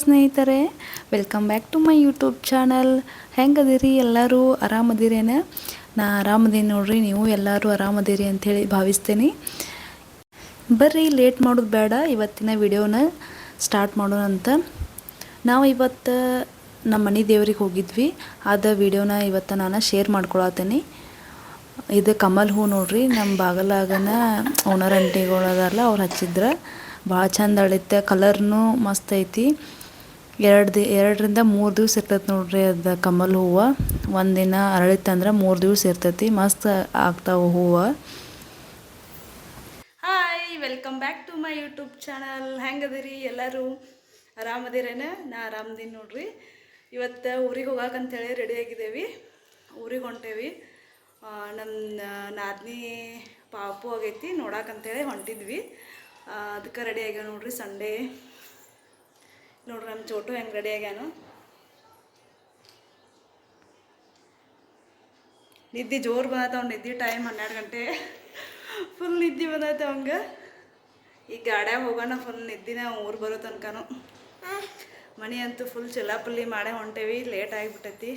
ಸ್ನೇಹಿತರೆ, welcome back to my YouTube channel. ಹೆಂಗದಿರಿ ಎಲ್ಲರೂ? ಆರಾಮದಿರೇನ? ನಾ ಆರಾಮದೀನಿ ನೋಡ್ರಿ. ನೀವು ಎಲ್ಲರೂ ಆರಾಮದಿರಿ ಅಂಥೇಳಿ ಭಾವಿಸ್ತೇನೆ. ಬರ್ರಿ, ಲೇಟ್ ಮಾಡೋದು ಬೇಡ, ಇವತ್ತಿನ ವಿಡಿಯೋನ ಸ್ಟಾರ್ಟ್ ಮಾಡೋಣ ಅಂತ. ನಾವು ಇವತ್ತು ನಮ್ಮ ಮನೆ ದೇವ್ರಿಗೆ ಹೋಗಿದ್ವಿ. ಅದ ವಿಡಿಯೋನ ಇವತ್ತು ನಾನು ಶೇರ್ ಮಾಡ್ಕೊಳತ್ತೇನೆ. ಇದು ಕಮಲ್ ಹೂ ನೋಡ್ರಿ, ನಮ್ಮ ಬಾಗಲಾಗನ ಓನರ್ ಆಂಟಿಗಳು ಅದಾರಲ್ಲ, ಅವ್ರು ಹಚ್ಚಿದ್ರೆ ಭಾಳ ಚಂದ ಅಳಿತೆ. ಕಲರ್ನು ಮಸ್ತ್ ಐತಿ. 2ರಿಂದ 3 ದಿವಸ ಇರ್ತೈತೆ ನೋಡ್ರಿ ಅದು ಕಮಲ್ ಹೂವು. ಒಂದಿನ ಅರಳಿತ್ತಂದ್ರೆ 3 ದಿವಸ ಇರ್ತೈತಿ. ಮಸ್ತ್ ಆಗ್ತಾವೆ ಹೂವು. Hi, welcome back to my YouTube channel. ಹೆಂಗದಿರಿ ಎಲ್ಲರೂ? ಆರಾಮದಿರೇನ? ನಾ ಆರಾಮದೀನಿ ನೋಡ್ರಿ. ಇವತ್ತು ಊರಿಗೆ ಹೋಗಕ್ಕಂತೇಳಿ ರೆಡಿ ಆಗಿದ್ದೇವೆ. ಊರಿಗೆ ಹೊಂಟೇವಿ. ನಮ್ಮ ನಾದಿನಿ ಪಾಪು ಆಗೈತಿ, ನೋಡಕ್ಕಂತೇಳಿ ಹೊಂಟಿದ್ವಿ. ಅದಕ್ಕೆ ರೆಡಿ ಆಗ್ಯಾವ ನೋಡ್ರಿ. ಸಂಡೇ ನೋಡ್ರಿ ನಮ್ಮ ಚೋಟು ಹೆಂಗೆ ರೆಡಿ ಆಗ್ಯಾನು. ನಿದ್ದೆ ಜೋರು ಬಂದೈತೆ ಅವ್ನು. ನಿದ್ದೆ ಟೈಮ್ 12 ಗಂಟೆ. ಫುಲ್ ನಿದ್ದೆ ಬಂದೈತೆ ಅವಂಗೆ. ಈಗ ಗಾಡ್ಯಾಗ ಹೋಗೋಣ, ಫುಲ್ ನಿದ್ದಿನ ಊರು ಬರೋ ತನಕನೂ. ಮನೆ ಅಂತೂ ಫುಲ್ ಚಿಲ್ಲಾಪಲ್ಲಿ ಮಾಡೇ ಹೊಂಟೇವಿ. ಲೇಟ್ ಆಗಿಬಿಟ್ಟೈತಿ.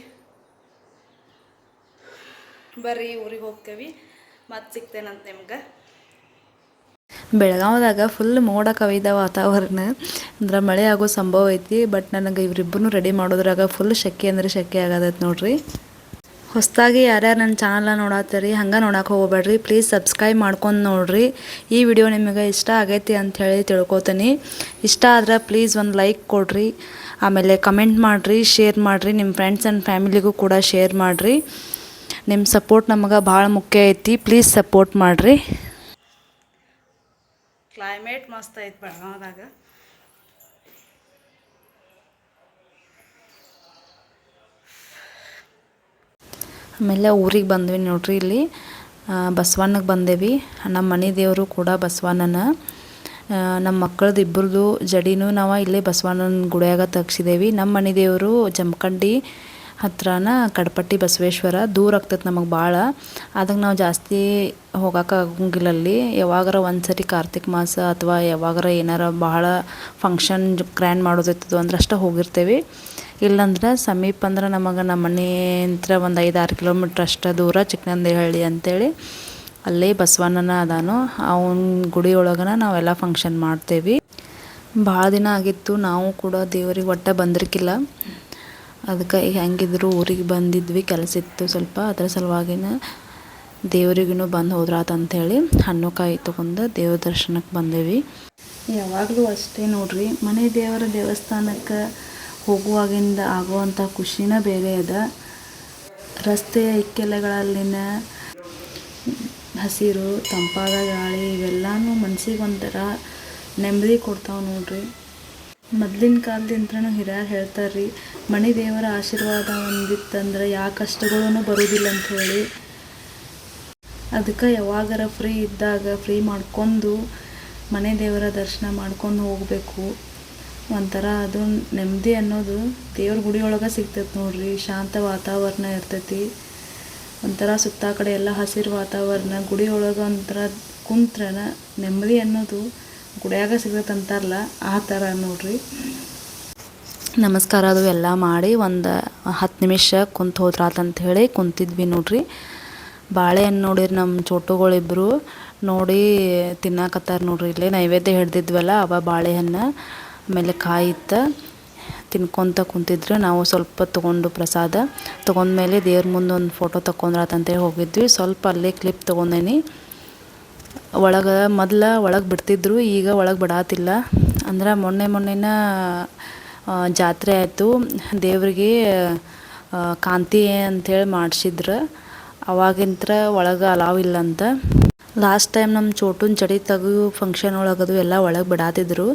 ಬರ್ರಿ, ಊರಿಗೆ ಹೋಗ್ತೇವಿ. ಮತ್ತೆ ಸಿಗ್ತೇನಂತ ನಿಮ್ಗೆ. ಬೆಳಗಾವದಾಗ ಫುಲ್ ಮೋಡ ಕವಿದ ವಾತಾವರಣ, ಅಂದ್ರೆ ಮಳೆ ಆಗೋ ಸಂಭವ ಐತಿ. ಬಟ್ ನನಗೆ ಇವರಿಬ್ಬರೂ ರೆಡಿ ಮಾಡೋದ್ರಾಗ ಫುಲ್ ಶೆಕೆ ಅಂದರೆ ಶೆಕೆ ಆಗತೈತೆ ನೋಡ್ರಿ. ಹೊಸದಾಗಿ ಯಾರ್ಯಾರು ನನ್ನ ಚಾನಲ್ನ ನೋಡತ್ತೀರಿ, ಹಂಗೆ ನೋಡಕ್ಕೆ ಹೋಗ್ಬೇಡ್ರಿ. ಪ್ಲೀಸ್ ಸಬ್ಸ್ಕ್ರೈಬ್ ಮಾಡ್ಕೊಂಡು ನೋಡ್ರಿ. ಈ ವಿಡಿಯೋ ನಿಮಗೆ ಇಷ್ಟ ಆಗೈತಿ ಅಂಥೇಳಿ ತಿಳ್ಕೊತೀನಿ. ಇಷ್ಟ ಆದ್ರೆ ಪ್ಲೀಸ್ ಒಂದು ಲೈಕ್ ಕೊಡ್ರಿ, ಆಮೇಲೆ ಕಮೆಂಟ್ ಮಾಡಿರಿ, ಶೇರ್ ಮಾಡಿರಿ. ನಿಮ್ಮ ಫ್ರೆಂಡ್ಸ್ ಆ್ಯಂಡ್ ಫ್ಯಾಮಿಲಿಗೂ ಕೂಡ ಶೇರ್ ಮಾಡಿರಿ. ನಿಮ್ಮ ಸಪೋರ್ಟ್ ನಮಗೆ ಭಾಳ ಮುಖ್ಯ ಐತಿ. ಪ್ಲೀಸ್ ಸಪೋರ್ಟ್ ಮಾಡಿರಿ. ಕ್ಲೈಮೇಟ್ ಮಸ್ತ್ ಐತೆ ಬೆಳಗಾವದಾಗ. ಆಮೇಲೆ ಊರಿಗೆ ಬಂದ್ವಿ ನೋಡ್ರಿ. ಇಲ್ಲಿ ಬಸವಣ್ಣಗೆ ಬಂದೇವಿ. ನಮ್ಮ ಮನೆ ದೇವರು ಕೂಡ ಬಸವಣ್ಣನ. ನಮ್ಮ ಮಕ್ಕಳದ್ದು ಇಬ್ಬರದು ಜಡಿನೂ ನಾವು ಇಲ್ಲೇ ಬಸವಣ್ಣನ ಗುಡಿಯಾಗ ತೆಗ್ಸಿದ್ದೇವೆ. ನಮ್ಮ ಮನೆ ದೇವರು ಜಮಖಂಡಿ ಹತ್ರನ ಕಡಪಟ್ಟಿ ಬಸವೇಶ್ವರ. ದೂರ ಆಗ್ತೈತೆ ನಮಗೆ ಭಾಳ. ಅದಕ್ಕೆ ನಾವು ಜಾಸ್ತಿ ಹೋಗೋಕೆ ಆಗಂಗಿಲ್ಲ ಅಲ್ಲಿ. ಯಾವಾಗಾರ ಒಂದ್ಸರಿ ಕಾರ್ತಿಕ್ ಮಾಸ ಅಥವಾ ಯಾವಾಗಾರ ಏನಾರ ಭಾಳ ಫಂಕ್ಷನ್ ಗ್ರ್ಯಾಂಡ್ ಮಾಡೋದಿರ್ತದೆ ಅಂದ್ರೆ ಅಷ್ಟೇ ಹೋಗಿರ್ತೇವೆ. ಇಲ್ಲಾಂದ್ರೆ ಸಮೀಪ ಅಂದ್ರೆ ನಮಗೆ ನಮ್ಮ ಮನೆಯಿಂದ ಒಂದು 5-6 ಕಿಲೋಮೀಟ್ರ್ ಅಷ್ಟು ದೂರ ಚಿಕ್ಕನಂದಿಹಳ್ಳಿ ಅಂತೇಳಿ, ಅಲ್ಲೇ ಬಸವಣ್ಣನ ಅದಾನು. ಅವನ ಗುಡಿ ಒಳಗನ ನಾವೆಲ್ಲ ಫಂಕ್ಷನ್ ಮಾಡ್ತೇವೆ. ಭಾಳ ದಿನ ಆಗಿತ್ತು ನಾವು ಕೂಡ ದೇವರಿಗೆ ಒಟ್ಟು ಬಂದಿರ್ಕಿಲ್ಲ. ಅದಕ್ಕೆ ಹೆಂಗಿದ್ರು ಊರಿಗೆ ಬಂದಿದ್ವಿ, ಕೆಲಸ ಇತ್ತು ಸ್ವಲ್ಪ. ಅದರ ಸಲುವಾಗಿನ ದೇವ್ರಿಗೂ ಬಂದು ಹೋದ್ರಾತಂಥೇಳಿ ಹಣ್ಣು ಕಾಯಿ ತೊಗೊಂಡು ದೇವ್ರ ದರ್ಶನಕ್ಕೆ ಬಂದೇವಿ. ಯಾವಾಗಲೂ ಅಷ್ಟೇ ನೋಡ್ರಿ, ಮನೆ ದೇವರ ದೇವಸ್ಥಾನಕ್ಕೆ ಹೋಗುವಾಗಿಂದ ಆಗುವಂಥ ಖುಷಿನ ಬೇರೆ ಅದ. ರಸ್ತೆಯ ಇಕ್ಕೆಲೆಗಳಲ್ಲಿನ ಹಸಿರು, ತಂಪಾದ ಗಾಳಿ ಇವೆಲ್ಲನೂ ಮನ್ಸಿಗೆ ಒಂಥರ ನೆಮ್ಮದಿ ಕೊಡ್ತಾವೆ ನೋಡ್ರಿ. ಮೊದಲಿನ ಕಾಲದಿಂದನೂ ಹಿರಿಯರು ಹೇಳ್ತಾರೆ ರೀ, ಮನೆ ದೇವರ ಆಶೀರ್ವಾದ ಹೊಂದಿತ್ತಂದ್ರೆ ಯಾವ ಕಷ್ಟಗಳೂ ಬರೋದಿಲ್ಲ ಅಂಥೇಳಿ. ಅದಕ್ಕೆ ಯಾವಾಗಾರ ಫ್ರೀ ಇದ್ದಾಗ ಫ್ರೀ ಮಾಡ್ಕೊಂಡು ಮನೆ ದೇವರ ದರ್ಶನ ಮಾಡ್ಕೊಂಡು ಹೋಗಬೇಕು. ಒಂಥರ ಅದು ನೆಮ್ಮದಿ ಅನ್ನೋದು ದೇವ್ರ ಗುಡಿಯೊಳಗೆ ಸಿಗ್ತೈತೆ ನೋಡ್ರಿ. ಶಾಂತ ವಾತಾವರಣ ಇರ್ತೈತಿ. ಒಂಥರ ಸುತ್ತ ಕಡೆ ಎಲ್ಲ ಹಸಿರು ವಾತಾವರಣ. ಗುಡಿಯೊಳಗೆ ಒಂಥರ ಕುಂತ್ರನ ನೆಮ್ಮದಿ ಅನ್ನೋದು ಗುಡಿಯಾಗ ಸಿಗ್ತೈತೆ ಅಂತಾರಲ್ಲ, ಆ ಥರ ನೋಡ್ರಿ. ನಮಸ್ಕಾರ ಅದು ಎಲ್ಲ ಮಾಡಿ ಒಂದು 10 ನಿಮಿಷ ಕುಂತು ಹೋದ್ರಾತಂತ ಹೇಳಿ ಕುಂತಿದ್ವಿ ನೋಡ್ರಿ. ಬಾಳೆಹಣ್ಣು ನೋಡಿರಿ, ನಮ್ಮ ಚೋಟುಗಳಿಬ್ಬರು ನೋಡಿ ತಿನ್ನಾಕತ್ತಾರ ನೋಡ್ರಿ. ಇಲ್ಲೇ ನೈವೇದ್ಯ ಹಿಡ್ದಿದ್ವಲ್ಲ ಅವ ಬಾಳೆಹಣ್ಣು, ಆಮೇಲೆ ಕಾಯಿ ಇತ್ತು, ತಿನ್ಕೊತ ಕುಂತಿದ್ರು. ನಾವು ಸ್ವಲ್ಪ ತೊಗೊಂಡು ಪ್ರಸಾದ ತೊಗೊಂಡ್ಮೇಲೆ ದೇವ್ರ ಮುಂದೆ ಒಂದು ಫೋಟೋ ತಗೊಂಡ್ರಾತಂತೇಳಿ ಹೋಗಿದ್ವಿ. ಸ್ವಲ್ಪ ಅಲ್ಲೇ ಕ್ಲಿಪ್ ತೊಗೊಂಡೇನಿ. ಒಳಗೆ ಬಿಡ್ತಿದ್ರು, ಈಗ ಒಳಗೆ ಬಿಡಾತಿಲ್ಲ. ಅಂದ್ರೆ ಮೊನ್ನೆನ ಜಾತ್ರೆ ಆಯಿತು, ದೇವ್ರಿಗೆ ಕಾಂತಿ ಅಂಥೇಳಿ ಮಾಡಿಸಿದ್ರು. ಅವಾಗಿಂತ್ರ ಒಳಗೆ ಅಲಾವ್ ಇಲ್ಲ ಅಂತ. ಲಾಸ್ಟ್ ಟೈಮ್ ನಮ್ಮ ಚೋಟುನ ಜಡಿ ತೆಗೆದು ಫಂಕ್ಷನ್ ಒಳಗದು ಎಲ್ಲ ಒಳಗೆ ಬಿಡಾತಿದ್ರು.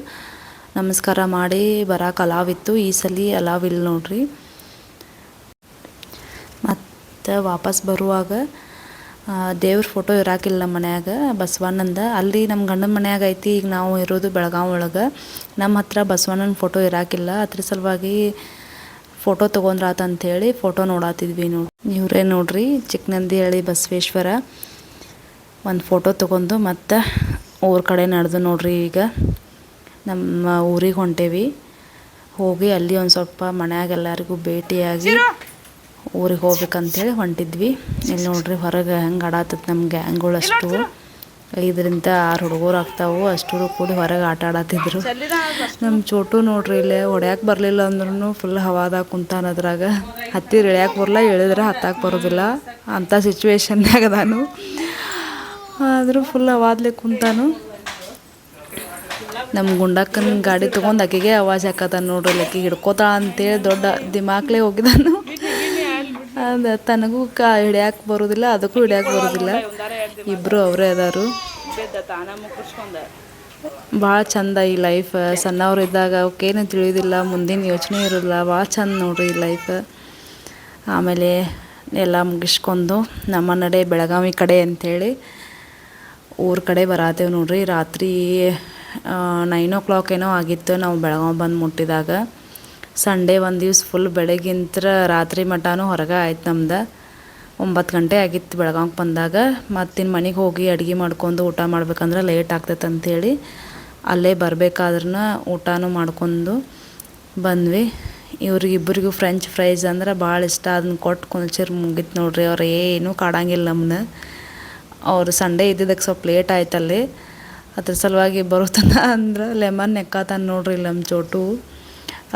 ನಮಸ್ಕಾರ ಮಾಡಿ ಬರೋಕೆ ಅಲಾವ್ ಇತ್ತು. ಈ ಸಲ ಅಲಾವ್ ಇಲ್ಲ ನೋಡ್ರಿ. ಮತ್ತು ವಾಪಸ್ ಬರುವಾಗ ದೇವ್ರ ಫೋಟೋ ಇರಾಕಿಲ್ಲ ನಮ್ಮ ಮನ್ಯಾಗ ಬಸವಣ್ಣಂದ. ಅಲ್ಲಿ ನಮ್ಮ ಗಂಡನ ಮನ್ಯಾಗ ಐತಿ. ಈಗ ನಾವು ಇರೋದು ಬೆಳಗಾವಿ ಒಳಗೆ. ನಮ್ಮ ಹತ್ರ ಬಸವಣ್ಣನ ಫೋಟೋ ಇರಾಕಿಲ್ಲ. ಅದ್ರ ಸಲುವಾಗಿ ಫೋಟೋ ತೊಗೊಂಡ್ರಾತಂಥೇಳಿ ಫೋಟೋ ನೋಡಾತಿದ್ವಿ ಇವರೇ ನೋಡ್ರಿ, ಚಿಕ್ಕನಂದಿಹಳ್ಳಿ ಬಸವೇಶ್ವರ. ಒಂದು ಫೋಟೋ ತೊಗೊಂಡು ಮತ್ತು ಊರ ಕಡೆ ನಡೆದು ನೋಡ್ರಿ. ಈಗ ನಮ್ಮ ಊರಿಗೆ ಹೊಂಟೇವಿ. ಹೋಗಿ ಅಲ್ಲಿ ಒಂದು ಸ್ವಲ್ಪ ಮನ್ಯಾಗ ಎಲ್ಲರಿಗೂ ಭೇಟಿಯಾಗಿ ಊರಿಗೆ ಹೋಗ್ಬೇಕಂತೇಳಿ ಹೊಂಟಿದ್ವಿ. ಇಲ್ಲಿ ನೋಡ್ರಿ ಹೊರಗೆ ಹೆಂಗೆ ಆಡಾತತ್ ನಮ್ಮ ಗ್ಯಾಂಗ್ಗಳು ಅಷ್ಟು 5-6 ಹುಡುಗರು ಆಗ್ತಾವು. ಅಷ್ಟು ಕೂಡಿ ಹೊರಗೆ ಆಟ ಆಡತ್ತಿದ್ರು. ನಮ್ಮ ಚೋಟು ನೋಡ್ರಿ ಇಲ್ಲೇ ಹೊಡ್ಯಾಕೆ ಬರಲಿಲ್ಲ ಅಂದ್ರೂ ಫುಲ್ ಹವಾದಾಗ ಕುಂತಾನ. ಅದ್ರಾಗ ಹತ್ತಿರ ಇಳ್ಯಾಕೆ ಬರಲ್ಲ, ಇಳಿದ್ರೆ ಹತ್ತಕ್ಕೆ ಬರೋದಿಲ್ಲ ಅಂಥ ಸಿಚುವೇಶನ್ಯಾಗ ನಾನು. ಆದರೂ ಫುಲ್ ಹವಾದ್ಲೆ ಕುಂತಾನು. ನಮ್ಮ ಗುಂಡಕ್ಕನ ಗಾಡಿ ತೊಗೊಂಡು ಆಕೆಗೆ ಆವಾಜ್ ಹಾಕತಾನ ನೋಡ್ರಿ. ಆಕೆಗೆ ಹಿಡ್ಕೋತಾಳ ಅಂತೇಳಿ ದೊಡ್ಡ ದಿಮಾಕ್ಲೆ ಹೋಗಿದ್ದಾನು. ಅದು ತನಗೂ ಹಿಡ್ಯಾಕೆ ಬರೋದಿಲ್ಲ, ಅದಕ್ಕೂ ಹಿಡ್ಯಾಕೆ ಬರೋದಿಲ್ಲ. ಇಬ್ಬರು ಅವರೇ ಅದಾರು. ಭಾಳ ಚಂದ ಈ ಲೈಫ್. ಸಣ್ಣವ್ರು ಇದ್ದಾಗ ಅವಕ್ಕೇನು ತಿಳಿಯೋದಿಲ್ಲ, ಮುಂದಿನ ಯೋಚನೆ ಇರೋದಿಲ್ಲ. ಭಾಳ ಚಂದ ನೋಡ್ರಿ ಈ ಲೈಫ್. ಆಮೇಲೆ ಎಲ್ಲ ಮುಗಿಸ್ಕೊಂಡು ನಮ್ಮ ನಡೆ ಬೆಳಗಾವಿ ಕಡೆ ಅಂಥೇಳಿ ಊರ ಕಡೆ ಬರತ್ತೇವೆ ನೋಡ್ರಿ. ರಾತ್ರಿ 9 o'clock ಏನೋ ಆಗಿತ್ತು ನಾವು ಬೆಳಗಾವಿ ಬಂದು ಮುಟ್ಟಿದಾಗ. ಸಂಡೇ ಒಂದು ದಿವ್ಸ ಫುಲ್ ಬೆಳಗ್ಗಿಂತ ರಾತ್ರಿ ಮಟನೂ ಹೊರಗೆ ಆಯ್ತು ನಮ್ದು. 9 ಗಂಟೆ ಆಗಿತ್ತು ಬೆಳಗಾವಿಗೆ ಬಂದಾಗ. ಮತ್ತಿನ್ನು ಮನೆಗೆ ಹೋಗಿ ಅಡುಗೆ ಮಾಡ್ಕೊಂಡು ಊಟ ಮಾಡ್ಬೇಕಂದ್ರೆ ಲೇಟ್ ಆಗ್ತೈತೆ ಅಂಥೇಳಿ ಅಲ್ಲೇ ಬರಬೇಕಾದ್ರೂ ಊಟನೂ ಮಾಡ್ಕೊಂಡು ಬಂದ್ವಿ. ಇವ್ರಿಗಿಬ್ಬರಿಗೂ ಫ್ರೆಂಚ್ ಫ್ರೈಸ್ ಅಂದ್ರೆ ಭಾಳ ಇಷ್ಟ. ಅದನ್ನ ಕೊಟ್ಟು ಕುಲ್ಚಿರ್ ಮುಗಿತು ನೋಡ್ರಿ. ಅವ್ರು ಏನೂ ಕಾಡಂಗಿಲ್ಲ ನಮ್ಮನ್ನ. ಅವ್ರು ಸಂಡೇ ಇದ್ದಿದ್ದಕ್ಕೆ ಸ್ವಲ್ಪ ಲೇಟ್ ಆಯ್ತಲ್ಲಿ, ಅದ್ರ ಸಲುವಾಗಿ ಬರೋತನ ಅಂದ್ರೆ ಲೆಮನ್ ನೆಕ್ಕಾತಾನ ನೋಡ್ರಿ ನಮ್ಮ ಚೋಟು.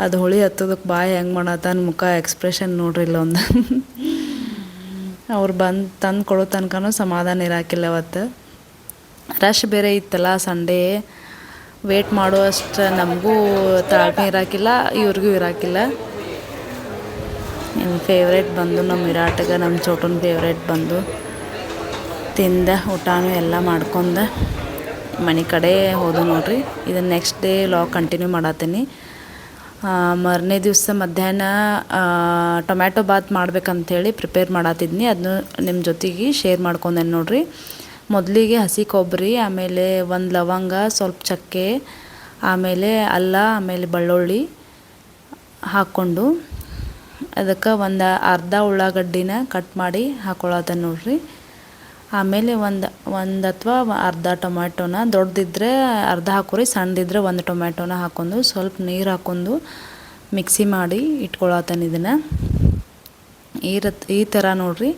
ಅದು ಹುಳಿ ಹತ್ತೋದಕ್ಕೆ ಬಾಯಿ ಹೆಂಗೆ ಮಾಡತ್ತಾನ, ಮುಖ ಎಕ್ಸ್ಪ್ರೆಷನ್ ನೋಡ್ರಿ ಇಲ್ಲೊಂದು. ಅವ್ರು ಬಂದು ತಂದು ಕೊಡೋ ತನಕನೂ ಸಮಾಧಾನ ಇರಾಕಿಲ್ಲ. ಅವತ್ತು ರಶ್ ಬೇರೆ ಇತ್ತಲ್ಲ ಸಂಡೇ, ವೇಟ್ ಮಾಡುವಷ್ಟು ನಮಗೂ ತಾಳ್ಮೆ ಇರಾಕಿಲ್ಲ, ಇವ್ರಿಗೂ ಇರಾಕಿಲ್ಲ. ನಿಮ್ಮ ಫೇವ್ರೇಟ್ ಬಂದು ನಮ್ಮ ವಿರಾಟ್ಗೆ, ನಮ್ಮ ಚೋಟನ ಫೇವ್ರೇಟ್ ಬಂದು ತಿಂದ ಊಟನೂ ಎಲ್ಲ ಮಾಡ್ಕೊಂಡು ಮನೆ ಕಡೆ ಹೋದು ನೋಡ್ರಿ. ಇದನ್ನು ನೆಕ್ಸ್ಟ್ ಡೇ ಲಾಗ್ ಕಂಟಿನ್ಯೂ ಮಾಡತ್ತೀನಿ. ಮರನೇ ದಿವಸ ಮಧ್ಯಾಹ್ನ ಟೊಮ್ಯಾಟೊ ಬಾತ್ ಮಾಡ್ಬೇಕಂಥೇಳಿ ಪ್ರಿಪೇರ್ ಮಾಡತ್ತಿದ್ನಿ. ಅದನ್ನು ನಿಮ್ಮ ಜೊತೆಗೆ ಶೇರ್ ಮಾಡ್ಕೊಂಡೇನೆ ನೋಡ್ರಿ. ಮೊದಲಿಗೆ ಹಸಿ ಕೊಬ್ಬರಿ, ಆಮೇಲೆ ಒಂದು ಲವಂಗ, ಸ್ವಲ್ಪ ಚಕ್ಕೆ, ಆಮೇಲೆ ಅಲ್ಲ, ಆಮೇಲೆ ಬೆಳ್ಳುಳ್ಳಿ ಹಾಕ್ಕೊಂಡು ಅದಕ್ಕೆ ಒಂದು ಅರ್ಧ ಉಳ್ಳಾಗಡ್ಡಿನ ಕಟ್ ಮಾಡಿ ಹಾಕ್ಕೊಳತ್ತ ನೋಡ್ರಿ. ಆಮೇಲೆ ಒಂದು ಅಥವಾ ಅರ್ಧ ಟೊಮ್ಯಾಟೊನ, ದೊಡ್ಡದಿದ್ದರೆ ಅರ್ಧ ಹಾಕೋರಿ, ಸಣ್ಣದಿದ್ರೆ ಒಂದು ಟೊಮ್ಯಾಟೊನ ಹಾಕ್ಕೊಂಡು ಸ್ವಲ್ಪ ನೀರು ಹಾಕ್ಕೊಂಡು ಮಿಕ್ಸಿ ಮಾಡಿ ಇಟ್ಕೊಳತ್ತಾನ. ಇದನ್ನು ಈ ಥರ ನೋಡ್ರಿ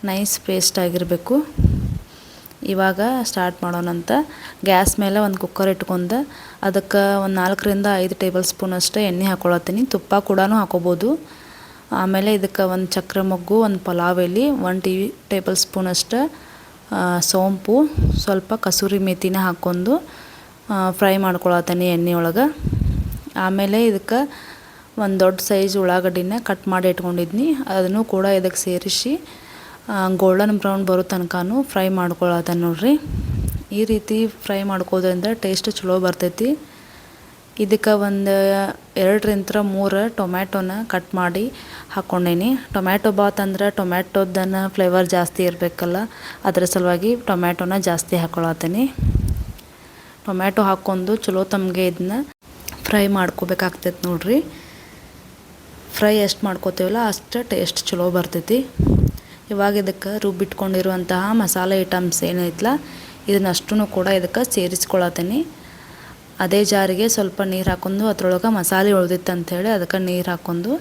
ನೈಸ್ ಪೇಸ್ಟ್ ಆಗಿರಬೇಕು. ಇವಾಗ ಸ್ಟಾರ್ಟ್ ಮಾಡೋಣಂತ. ಗ್ಯಾಸ್ ಮೇಲೆ ಒಂದು ಕುಕ್ಕರ್ ಇಟ್ಕೊಂಡು ಅದಕ್ಕೆ ಒಂದು 4-5 ಟೇಬಲ್ ಸ್ಪೂನ್ ಅಷ್ಟು ಎಣ್ಣೆ ಹಾಕ್ಕೊಳತ್ತೀನಿ. ತುಪ್ಪ ಕೂಡ ಹಾಕೋಬೋದು. ಆಮೇಲೆ ಇದಕ್ಕೆ ಒಂದು ಚಕ್ರ ಮೊಗ್ಗು, ಒಂದು ಪಲಾವ್ ಎಲೆ, 1 ಟೇಬಲ್ ಸ್ಪೂನ್ ಅಷ್ಟು ಸೋಂಪು, ಸ್ವಲ್ಪ ಕಸೂರಿ ಮೇಥಿನ ಹಾಕ್ಕೊಂಡು ಫ್ರೈ ಮಾಡ್ಕೊಳತ್ತೀನಿ ಎಣ್ಣೆ ಒಳಗೆ. ಆಮೇಲೆ ಇದಕ್ಕೆ ಒಂದು ದೊಡ್ಡ ಸೈಜ್ ಉಳ್ಳಾಗಡ್ಡಿನ ಕಟ್ ಮಾಡಿ ಇಟ್ಕೊಂಡಿದ್ನಿ, ಅದನ್ನು ಕೂಡ ಇದಕ್ಕೆ ಸೇರಿಸಿ ಗೋಲ್ಡನ್ ಬ್ರೌನ್ ಬರೋ ತನಕನೂ ಫ್ರೈ ಮಾಡ್ಕೊಳತ್ತೇನೆ ನೋಡ್ರಿ. ಈ ರೀತಿ ಫ್ರೈ ಮಾಡ್ಕೋದ್ರಿಂದ ಟೇಸ್ಟ್ ಚಲೋ ಬರ್ತೈತಿ. ಇದಕ್ಕೆ ಒಂದು 2-3 ಟೊಮ್ಯಾಟೊನ ಕಟ್ ಮಾಡಿ ಹಾಕ್ಕೊಂಡೇನಿ. ಟೊಮ್ಯಾಟೊ ಬಾತ್ ಅಂದ್ರೆ ಟೊಮ್ಯಾಟೊದನ್ನು ಫ್ಲೇವರ್ ಜಾಸ್ತಿ ಇರಬೇಕಲ್ಲ, ಅದರ ಸಲುವಾಗಿ ಟೊಮ್ಯಾಟೊನ ಜಾಸ್ತಿ ಹಾಕ್ಕೊಳತ್ತೀನಿ. ಟೊಮ್ಯಾಟೊ ಹಾಕ್ಕೊಂಡು ಚಲೋ ತಮಗೆ ಇದನ್ನ ಫ್ರೈ ಮಾಡ್ಕೋಬೇಕಾಗ್ತೈತೆ ನೋಡ್ರಿ. ಫ್ರೈ ಎಷ್ಟು ಮಾಡ್ಕೋತೀವಲ್ಲ ಅಷ್ಟು ಟೇಸ್ಟ್ ಚಲೋ ಬರ್ತೈತಿ. ಇವಾಗ ಇದಕ್ಕೆ ರುಬ್ಬಿಟ್ಕೊಂಡಿರುವಂತಹ ಮಸಾಲೆ ಐಟಮ್ಸ್ ಏನೈತಲ್ಲ ಇದನ್ನಷ್ಟೂ ಕೂಡ ಇದಕ್ಕೆ ಸೇರಿಸ್ಕೊಳತ್ತೀನಿ. ಅದೇ ಜಾರಿಗೆ ಸ್ವಲ್ಪ ನೀರು ಹಾಕ್ಕೊಂಡು ಅದ್ರೊಳಗೆ ಮಸಾಲೆ ಉಳ್ದಿತ್ತು ಅಂಥೇಳಿ ಅದಕ್ಕೆ ನೀರು ಹಾಕ್ಕೊಂಡು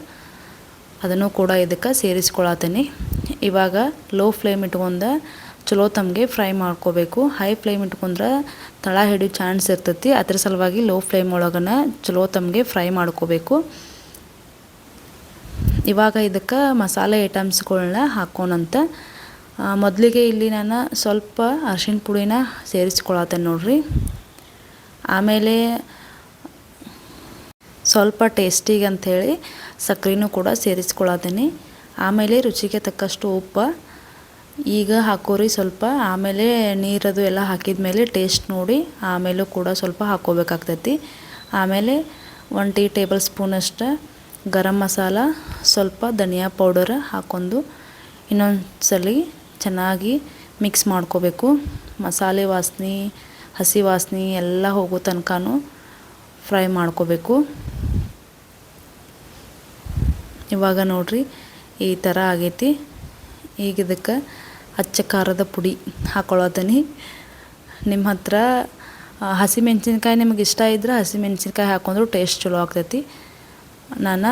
ಅದನ್ನು ಕೂಡ ಇದಕ್ಕೆ ಸೇರಿಸ್ಕೊಳತ್ತೀನಿ. ಇವಾಗ ಲೋ ಫ್ಲೇಮ್ ಇಟ್ಕೊಂಡು ಚಲೋ ತಮಗೆ ಫ್ರೈ ಮಾಡ್ಕೋಬೇಕು. ಹೈ ಫ್ಲೇಮ್ ಇಟ್ಕೊಂಡ್ರೆ ತಳ ಹಿಡಿಯೋ ಚಾನ್ಸ್ ಇರ್ತೈತಿ. ಅದ್ರ ಸಲುವಾಗಿ ಲೋ ಫ್ಲೇಮ್ ಒಳಗನ ಚಲೋ ತಮಗೆ ಫ್ರೈ ಮಾಡ್ಕೋಬೇಕು. ಇವಾಗ ಇದಕ್ಕೆ ಮಸಾಲೆ ಐಟಮ್ಸ್ಗಳನ್ನ ಹಾಕೋಣಂತ. ಮೊದಲಿಗೆ ಇಲ್ಲಿ ನಾನು ಸ್ವಲ್ಪ ಅರಿಶಿಣ ಪುಡಿನ ಸೇರಿಸ್ಕೊಳತ್ತೇನೆ ನೋಡ್ರಿ. ಆಮೇಲೆ ಸ್ವಲ್ಪ ಟೇಸ್ಟಿಗೆ ಅಂಥೇಳಿ ಸಕ್ಕರೆನೂ ಕೂಡ ಸೇರಿಸ್ಕೊಳತ್ತೀನಿ. ಆಮೇಲೆ ರುಚಿಗೆ ತಕ್ಕಷ್ಟು ಉಪ್ಪು ಈಗ ಹಾಕೋರಿ ಸ್ವಲ್ಪ. ಆಮೇಲೆ ನೀರದು ಎಲ್ಲ ಹಾಕಿದ ಮೇಲೆ ಟೇಸ್ಟ್ ನೋಡಿ ಆಮೇಲೂ ಕೂಡ ಸ್ವಲ್ಪ ಹಾಕ್ಕೋಬೇಕಾಗ್ತೈತಿ. ಆಮೇಲೆ 1 ಟೇಬಲ್ ಸ್ಪೂನಷ್ಟು ಗರಂ ಮಸಾಲ, ಸ್ವಲ್ಪ ಧನಿಯಾ ಪೌಡರ್ ಹಾಕ್ಕೊಂಡು ಇನ್ನೊಂದು ಸಲ ಚೆನ್ನಾಗಿ ಮಿಕ್ಸ್ ಮಾಡ್ಕೋಬೇಕು. ಮಸಾಲೆ ವಾಸನೆ, ಹಸಿ ವಾಸನೆ ಎಲ್ಲ ಹೋಗೋ ತನಕನೂ ಫ್ರೈ ಮಾಡ್ಕೋಬೇಕು. ಇವಾಗ ನೋಡ್ರಿ ಈ ಥರ ಆಗೈತಿ. ಈಗ ಇದಕ್ಕೆ ಅಚ್ಚ ಖಾರದ ಪುಡಿ ಹಾಕ್ಕೊಳತ್ತೀನಿ. ನಿಮ್ಮ ಹತ್ರ ಹಸಿಮೆಣ್ಸಿನ್ಕಾಯಿ ನಿಮಗೆ ಇಷ್ಟ ಇದ್ದರೆ ಹಸಿಮೆಣ್ಸಿನ್ಕಾಯಿ ಹಾಕ್ಕೊಂಡ್ರು ಟೇಸ್ಟ್ ಚಲೋ ಆಗ್ತೈತಿ. ನಾನು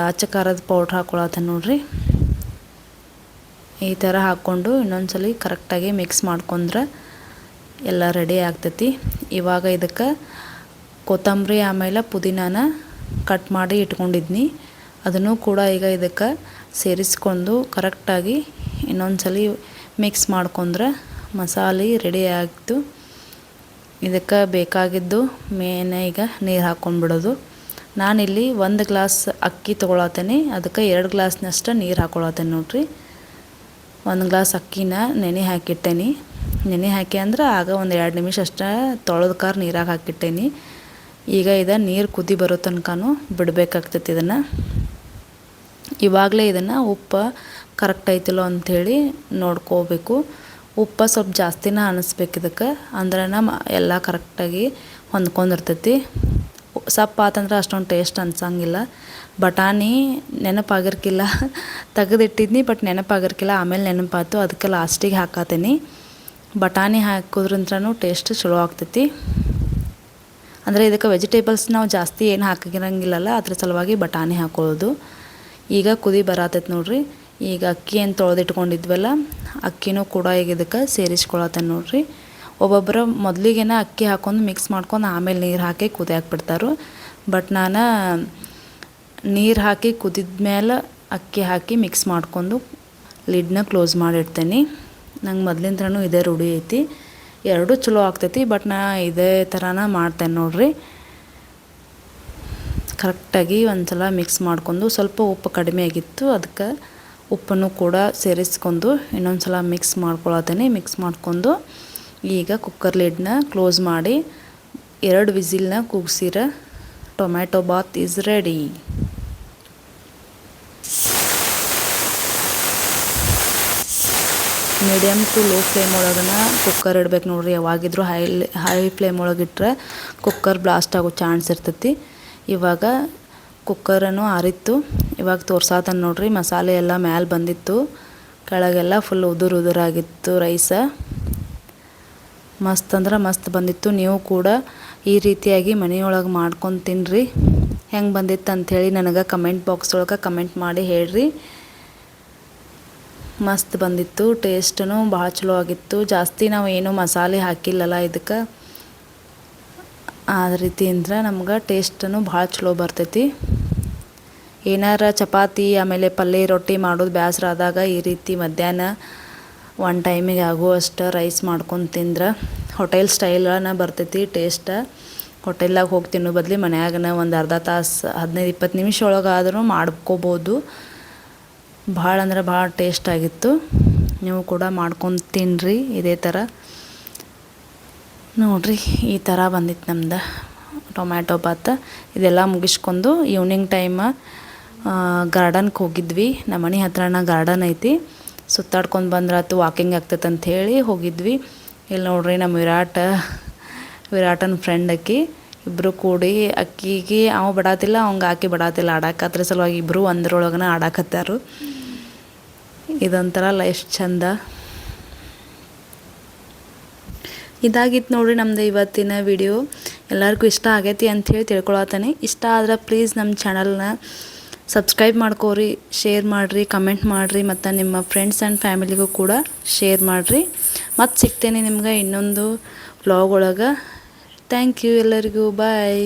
ಅಚ್ಚ ಖಾರದ ಪೌಡ್ರ್ ಹಾಕ್ಕೊಳತ್ತೇನೆ ನೋಡ್ರಿ. ಈ ಥರ ಹಾಕ್ಕೊಂಡು ಇನ್ನೊಂದ್ಸಲಿ ಕರೆಕ್ಟಾಗಿ ಮಿಕ್ಸ್ ಮಾಡ್ಕೊಂಡ್ರೆ ಎಲ್ಲ ರೆಡಿ ಆಗ್ತೈತಿ. ಇವಾಗ ಇದಕ್ಕೆ ಕೊತ್ತಂಬರಿ ಆಮೇಲೆ ಪುದೀನಾನ ಕಟ್ ಮಾಡಿ ಇಟ್ಕೊಂಡಿದ್ನಿ, ಅದನ್ನು ಕೂಡ ಈಗ ಇದಕ್ಕೆ ಸೇರಿಸ್ಕೊಂಡು ಕರೆಕ್ಟಾಗಿ ಇನ್ನೊಂದ್ಸಲಿ ಮಿಕ್ಸ್ ಮಾಡ್ಕೊಂಡ್ರೆ ಮಸಾಲೆ ರೆಡಿ ಆಗಿತ್ತು. ಇದಕ್ಕೆ ಬೇಕಾಗಿದ್ದು ಮೇನ್ ಈಗ ನೀರು ಹಾಕ್ಕೊಂಡ್ಬಿಡೋದು. ನಾನಿಲ್ಲಿ 1 ಗ್ಲಾಸ್ ಅಕ್ಕಿ ತೊಗೊಳತ್ತೇನೆ, ಅದಕ್ಕೆ 2 ಗ್ಲಾಸ್ನಷ್ಟು ನೀರು ಹಾಕ್ಕೊಳತ್ತೇನೆ ನೋಡ್ರಿ. 1 ಗ್ಲಾಸ್ ಅಕ್ಕಿನ ನೆನೆ ಹಾಕಿಟ್ಟೇನಿ. ನೆನೆ ಹಾಕಿ ಅಂದ್ರೆ ಆಗ ಒಂದು 2 ನಿಮಿಷ ಅಷ್ಟೇ ತೊಳೆದ್ಕಾರ ನೀರಾಗ ಹಾಕಿಟ್ಟೇನಿ. ಈಗ ನೀರು ಕುದಿ ಬರೋ ತನಕನೂ ಬಿಡಬೇಕಾಗ್ತೈತಿ. ಇವಾಗಲೇ ಇದನ್ನು ಉಪ್ಪು ಕರೆಕ್ಟ್ ಐತಿಲ್ಲೋ ಅಂಥೇಳಿ ನೋಡ್ಕೋಬೇಕು. ಉಪ್ಪು ಸ್ವಲ್ಪ ಜಾಸ್ತಿನ ಅನ್ನಿಸ್ಬೇಕು ಇದಕ್ಕೆ, ಅಂದ್ರೆ ಎಲ್ಲ ಕರೆಕ್ಟಾಗಿ ಹೊಂದ್ಕೊಂಡಿರ್ತೈತಿ. ಸಪ್ಪು ಆತಂದ್ರೆ ಅಷ್ಟೊಂದು ಟೇಸ್ಟ್ ಅನ್ಸಂಗಿಲ್ಲ. ಬಟಾಣಿ ನೆನಪಾಗಿರ್ಕಿಲ್ಲ, ತೆಗೆದಿಟ್ಟಿದ್ನಿ ಬಟ್ ನೆನಪಾಗಿರ್ಕಿಲ್ಲ, ಆಮೇಲೆ ನೆನಪಾಯ್ತು, ಅದಕ್ಕೆ ಲಾಸ್ಟಿಗೆ ಹಾಕತ್ತೀನಿ. ಬಟಾಣಿ ಹಾಕೋದ್ರಿಂದ್ರೂ ಟೇಸ್ಟ್ ಚಲೋ ಆಗ್ತೈತಿ. ಅಂದರೆ ಇದಕ್ಕೆ ವೆಜಿಟೇಬಲ್ಸ್ ನಾವು ಜಾಸ್ತಿ ಏನು ಹಾಕಿರಂಗಿಲ್ಲಲ್ಲ, ಅದ್ರ ಸಲುವಾಗಿ ಬಟಾಣಿ ಹಾಕೊಳ್ಳೋದು. ಈಗ ಕುದಿ ಬರತೈತೆ ನೋಡ್ರಿ. ಈಗ ಅಕ್ಕಿ ಏನು ತೊಳೆದಿಟ್ಕೊಂಡಿದ್ವಲ್ಲ, ಅಕ್ಕಿನೂ ಕೂಡ ಈಗ ಇದಕ್ಕೆ ಸೇರಿಸ್ಕೊಳತ್ತೇನೆ ನೋಡ್ರಿ. ಒಬ್ಬೊಬ್ಬರು ಮೊದಲಿಗೆನ ಅಕ್ಕಿ ಹಾಕೊಂಡು ಮಿಕ್ಸ್ ಮಾಡ್ಕೊಂಡು ಆಮೇಲೆ ನೀರು ಹಾಕಿ ಕುದಿಯಾಕ್ಬಿಡ್ತಾರೆ. ಬಟ್ ನಾನು ನೀರು ಹಾಕಿ ಕುದಿದ್ಮೇಲೆ ಅಕ್ಕಿ ಹಾಕಿ ಮಿಕ್ಸ್ ಮಾಡ್ಕೊಂಡು ಲಿಡ್ನ ಕ್ಲೋಸ್ ಮಾಡಿಡ್ತೇನೆ. ನಂಗೆ ಮೊದಲಿಂದನೂ ಇದೇ ರೂಢಿ ಐತಿ. ಎರಡೂ ಚಲೋ ಆಗ್ತೈತಿ, ಬಟ್ ನಾ ಇದೇ ಥರನ ಮಾಡ್ತೇನೆ ನೋಡ್ರಿ. ಕರೆಕ್ಟಾಗಿ ಒಂದು ಸಲ ಮಿಕ್ಸ್ ಮಾಡ್ಕೊಂಡು ಸ್ವಲ್ಪ ಉಪ್ಪು ಕಡಿಮೆ ಆಗಿತ್ತು, ಅದಕ್ಕೆ ಉಪ್ಪನ್ನು ಕೂಡ ಸೇರಿಸ್ಕೊಂಡು ಇನ್ನೊಂದು ಸಲ ಮಿಕ್ಸ್ ಮಾಡ್ಕೊಳತ್ತೇನೆ. ಮಿಕ್ಸ್ ಮಾಡ್ಕೊಂಡು ಈಗ ಕುಕ್ಕರ್ ಲಿಡ್ನ ಕ್ಲೋಸ್ ಮಾಡಿ 2 ವಿಸಿಲ್ನ ಕೂಗಿಸಿರ tomato bath is ready. Medium to low flame ಒಳಗನ ಕುಕ್ಕರ್ ಇಡ್ಬೇಕು ನೋಡ್ರಿ. ಯಾವಾಗಿದ್ರೂ ಹೈ ಫ್ಲೇಮ್ ಒಳಗೆ ಇಟ್ಟರೆ ಕುಕ್ಕರ್ ಬ್ಲಾಸ್ಟ್ ಆಗೋ ಚಾನ್ಸ್ ಇರ್ತೈತಿ. ಇವಾಗ ಕುಕ್ಕರನ್ನು ಆರಿತ್ತು. ಇವಾಗ ತೋರ್ಸಾತನ ನೋಡ್ರಿ. ಮಸಾಲೆ ಎಲ್ಲ ಮ್ಯಾಲೆ ಬಂದಿತ್ತು, ಕೆಳಗೆಲ್ಲ ಫುಲ್ ಉದುರಾಗಿತ್ತು ರೈಸ. ಮಸ್ತ್ ಅಂದ್ರೆ ಮಸ್ತ್ ಬಂದಿತ್ತು. ನೀವು ಕೂಡ ಈ ರೀತಿಯಾಗಿ ಮನೆಯೊಳಗೆ ಮಾಡ್ಕೊಂಡು ತಿನ್ನಿರಿ. ಹೆಂಗೆ ಬಂದಿತ್ತು ಅಂಥೇಳಿ ನನಗೆ ಕಮೆಂಟ್ ಬಾಕ್ಸ್ ಒಳಗೆ ಕಮೆಂಟ್ ಮಾಡಿ ಹೇಳ್ರಿ. ಮಸ್ತ್ ಬಂದಿತ್ತು, ಟೇಸ್ಟೂ ಭಾಳ ಚಲೋ ಆಗಿತ್ತು. ಜಾಸ್ತಿ ನಾವು ಏನೂ ಮಸಾಲೆ ಹಾಕಿಲ್ಲಲ್ಲ ಇದಕ್ಕೆ, ಆ ರೀತಿಯಿಂದ ನಮ್ಗೆ ಟೇಸ್ಟೂ ಭಾಳ ಚಲೋ ಬರ್ತೈತಿ. ಏನಾರ ಚಪಾತಿ ಆಮೇಲೆ ಪಲ್ಯ ರೊಟ್ಟಿ ಮಾಡೋದು ಬೇಸರ ಆದಾಗ ಈ ರೀತಿ ಮಧ್ಯಾಹ್ನ 1 ಟೈಮಿಗೆ ಆಗುವಷ್ಟು ರೈಸ್ ಮಾಡ್ಕೊಂಡು ತಿಂದ್ರೆ ಹೋಟೆಲ್ ಸ್ಟೈಲನ ಬರ್ತೈತಿ ಟೇಸ್ಟ್. ಹೋಟೆಲ್ಲಾಗ ಹೋಗಿ ತಿನ್ನೋ ಬದಲು ಮನ್ಯಾಗನ ಒಂದು ಅರ್ಧ ತಾಸು 15-20 ನಿಮಿಷ ಒಳಗಾದರೂ ಮಾಡ್ಕೋಬೋದು. ಭಾಳ ಅಂದ್ರೆ ಭಾಳ ಟೇಸ್ಟ್ ಆಗಿತ್ತು. ನೀವು ಕೂಡ ಮಾಡ್ಕೊಂಡು ತಿನ್ನಿರಿ ಇದೇ ಥರ. ನೋಡಿರಿ, ಈ ಥರ ಬಂದಿತ್ತು ನಮ್ದು ಟೊಮ್ಯಾಟೊ ಬಾತ್. ಇದೆಲ್ಲ ಮುಗಿಸ್ಕೊಂಡು ಈವ್ನಿಂಗ್ ಟೈಮ ಗಾರ್ಡನ್ಗೆ ಹೋಗಿದ್ವಿ. ನಮ್ಮ ಮನೆ ಹತ್ರನ ಗಾರ್ಡನ್ ಐತಿ, ಸುತ್ತಾಡ್ಕೊಂಡು ಬಂದ್ರಾತು ವಾಕಿಂಗ್ ಆಗ್ತೈತೆ ಅಂಥೇಳಿ ಹೋಗಿದ್ವಿ. ಇಲ್ಲಿ ನೋಡ್ರಿ, ನಮ್ಮ ವಿರಾಟನ ಫ್ರೆಂಡ್ ಅಕ್ಕಿ, ಇಬ್ಬರು ಕೂಡಿ ಅಕ್ಕಿಗೆ ಅವ ಬಿಡಾತಿಲ್ಲ, ಅವಂಗೆ ಆಕಿ ಬಿಡಾತಿಲ್ಲ ಆಡಕ್ಕೆ. ಅದ್ರ ಸಲುವಾಗಿ ಇಬ್ಬರು ಒಂದರೊಳಗನ ಆಡಾಕತ್ತಾರು. ಇದೊಂಥರ ಲೈಫ್ ಚಂದ. ಇದಾಗಿತ್ತು ನೋಡ್ರಿ ನಮ್ಮದು ಇವತ್ತಿನ ವಿಡಿಯೋ. ಎಲ್ಲರಿಗೂ ಇಷ್ಟ ಆಗೈತಿ ಅಂಥೇಳಿ ತಿಳ್ಕೊಳತ್ತಾನೆ. ಇಷ್ಟ ಆದ್ರೆ ಪ್ಲೀಸ್ ನಮ್ಮ ಚಾನಲ್ನ ಸಬ್ಸ್ಕ್ರೈಬ್ ಮಾಡ್ಕೋರಿ, ಶೇರ್ ಮಾಡಿರಿ, ಕಮೆಂಟ್ ಮಾಡಿರಿ, ಮತ್ತು ನಿಮ್ಮ ಫ್ರೆಂಡ್ಸ್ ಆ್ಯಂಡ್ ಫ್ಯಾಮಿಲಿಗೂ ಕೂಡ ಶೇರ್ ಮಾಡಿರಿ. ಮತ್ತು ಸಿಗ್ತೇನೆ ನಿಮ್ಗೆ ಇನ್ನೊಂದು ವ್ಲಾಗ್ ಒಳಗೆ. ಥ್ಯಾಂಕ್ ಯು ಎಲ್ಲರಿಗೂ. ಬಾಯ್.